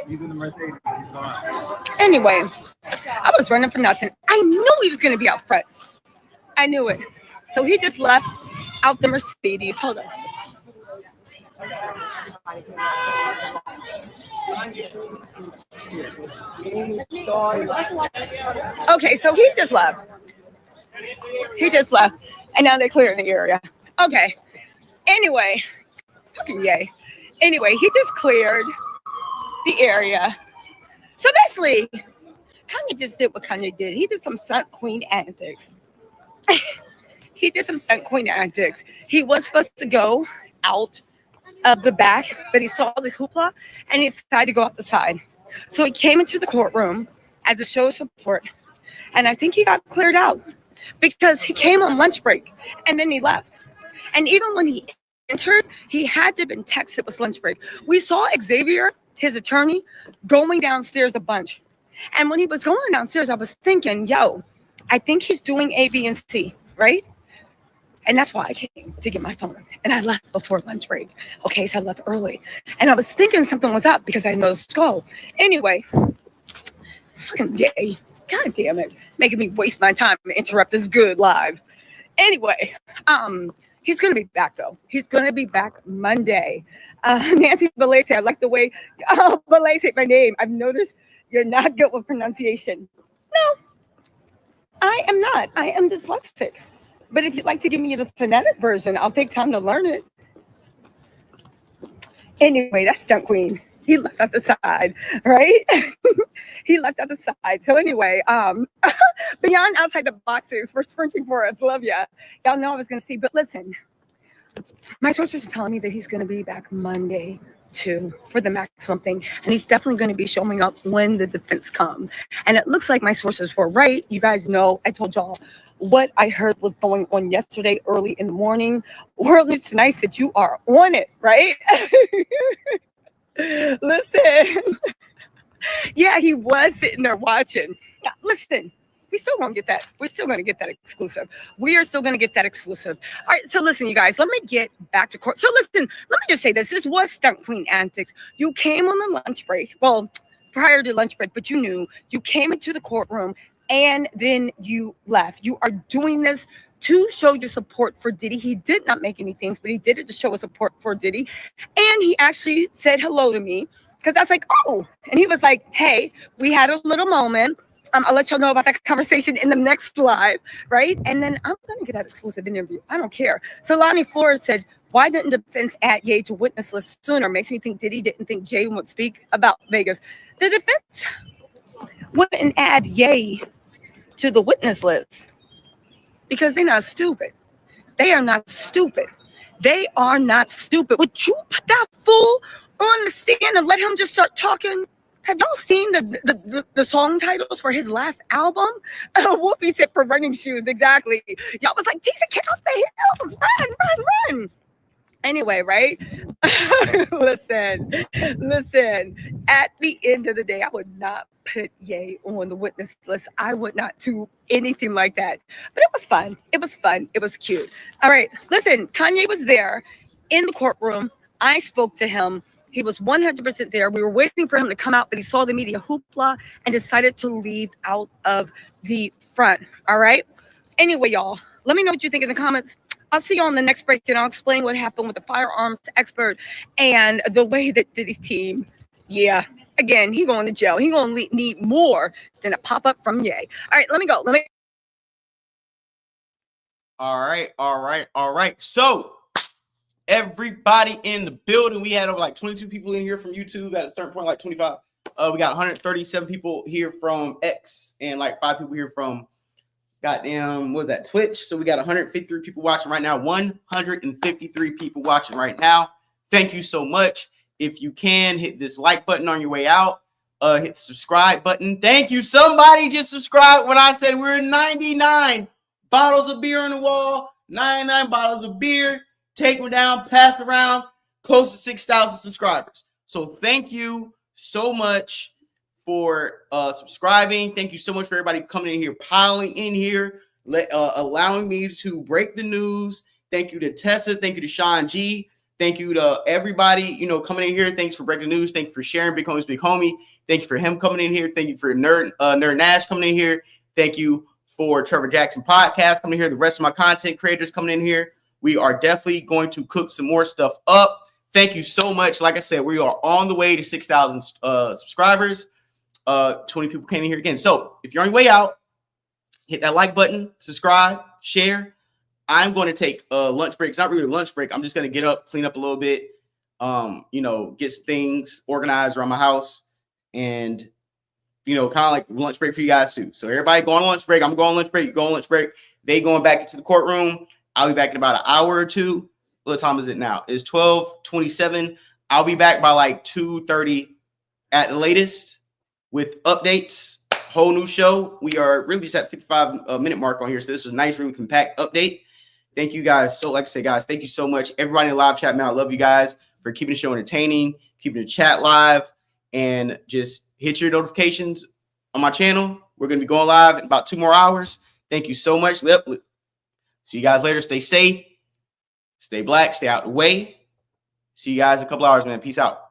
He's in the Mercedes. He's gone. Anyway, I was running for nothing. I knew he was gonna be out front. I knew it. So he just left out the Mercedes. Hold on. Okay, so he just left. He just left. And now they're clearing the area. Okay. Anyway, fucking yay. Anyway, he just cleared the area. So basically, Kanye just did what Kanye did. He did some stunt queen antics. He did some stunt queen antics. He was supposed to go out of the back, but he saw the hoopla and he decided to go out the side. So he came into the courtroom as a show of support. And I think he got cleared out because he came on lunch break and then he left. And even when he entered, he had to have been texted it was lunch break. We saw Xavier, his attorney, going downstairs a bunch. And when he was going downstairs, I was thinking, yo, I think he's doing A, B, and C, right? And that's why I came to get my phone. And I left before lunch break. Okay, so I left early. And I was thinking something was up because I know the skull. Anyway, fucking yay. God damn it. Making me waste my time and interrupt this good live. Anyway, he's going to be back, though. He's going to be back Monday. Nancy Belace, I like the way Belace said my name. I've noticed you're not good with pronunciation. No, I am not. I am dyslexic. But if you'd like to give me the phonetic version, I'll take time to learn it. Anyway, that's Stunt Queen. He left out the side, right? He left out the side. So anyway, beyond outside the boxes for sprinting for us. Love ya. Y'all know I was going to see. But listen, my sources are telling me that he's going to be back Monday too for the maximum thing. And he's definitely going to be showing up when the defense comes. And it looks like my sources were right. You guys know I told y'all what I heard was going on yesterday early in the morning. World News Tonight said you are on it, right? Listen. Yeah, he was sitting there watching. Now, listen, we still won't get that. We're still going to get that exclusive. We are still going to get that exclusive. All right, so listen, you guys, let me get back to court. So listen, let me just say this. This was Stunt Queen antics. You came on the lunch break. Well, prior to lunch break, but you knew. You came into the courtroom and then you left. You are doing this to show your support for Diddy. He did not make any things, but he did it to show his support for Diddy. And he actually said hello to me because I was like, oh. And he was like, hey, we had a little moment. I'll let y'all know about that conversation in the next live, right? And then I'm going to get that exclusive interview. I don't care. So Lonnie Flores said, why didn't defense add Ye to witness list sooner? Makes me think Diddy didn't think Jay would speak about Vegas. The defense wouldn't add Ye to the witness list because they're not stupid. They are not stupid. They are not stupid. Would you put that fool on the stand and let him just start talking? Have y'all seen the song titles for his last album? Wolfie said for running shoes, exactly. Y'all was like, Tisha, get off the hills, run. Anyway, right? Listen. At the end of the day, I would not put Ye on the witness list. I would not do anything like that. But it was fun. It was cute. All right, listen, Kanye was there in the courtroom. I spoke to him. He was 100% there. We were waiting for him to come out, but he saw the media hoopla and decided to leave out of the front. All right? Anyway, y'all, let me know what you think in the comments. I'll see you on the next break, and I'll explain what happened with the firearms expert and the way that Diddy's team, yeah, again, he going to jail. He going to need more than a pop-up from Ye. All right, let me go. All right. So, everybody in the building, we had over like 22 people in here from YouTube at a certain point, like 25. We got 137 people here from X and like 5 people here from goddamn, what was that, Twitch? So we got 153 people watching right now. 153 people watching right now. Thank you so much. If you can, hit this like button on your way out. Hit the subscribe button. Thank you. Somebody just subscribed when I said we're 99 bottles of beer on the wall. 99 bottles of beer. Take them down, pass around, close to 6,000 subscribers. So thank you so much for subscribing. Thank you so much for everybody coming in here, piling in here, allowing me to break the news. Thank you to Tessa. Thank you to Sean G. Thank you to everybody, you know, coming in here. Thanks for breaking the news. Thank you for sharing Big Homie's Big Homie. Thank you for him coming in here. Thank you for Nerd Nash coming in here. Thank you for Trevor Jackson Podcast coming in here. The rest of my content creators coming in here. We are definitely going to cook some more stuff up. Thank you so much. Like I said, we are on the way to 6,000 subscribers. 20 people came in here again. So if you're on your way out, hit that like button, subscribe, share. I'm going to take a lunch break. It's not really a lunch break. I'm just going to get up, clean up a little bit, you know, get some things organized around my house, and, you know, kind of like lunch break for you guys too. So everybody go on lunch break. I'm going on lunch break. You go on lunch break. They going back into the courtroom. I'll be back in about an hour or two. What time is it now? It's 12:27. I'll be back by like 2:30 at the latest with updates. Whole new show. We are really just at 55-minute mark on here. So this was a nice, really compact update. Thank you guys. So like I said, guys, thank you so much. Everybody in the live chat, man, I love you guys for keeping the show entertaining, keeping the chat live, and just hit your notifications on my channel. We're going to be going live in about 2 more hours. Thank you so much. See you guys later. Stay safe. Stay black. Stay out the way. See you guys in a couple hours, man. Peace out.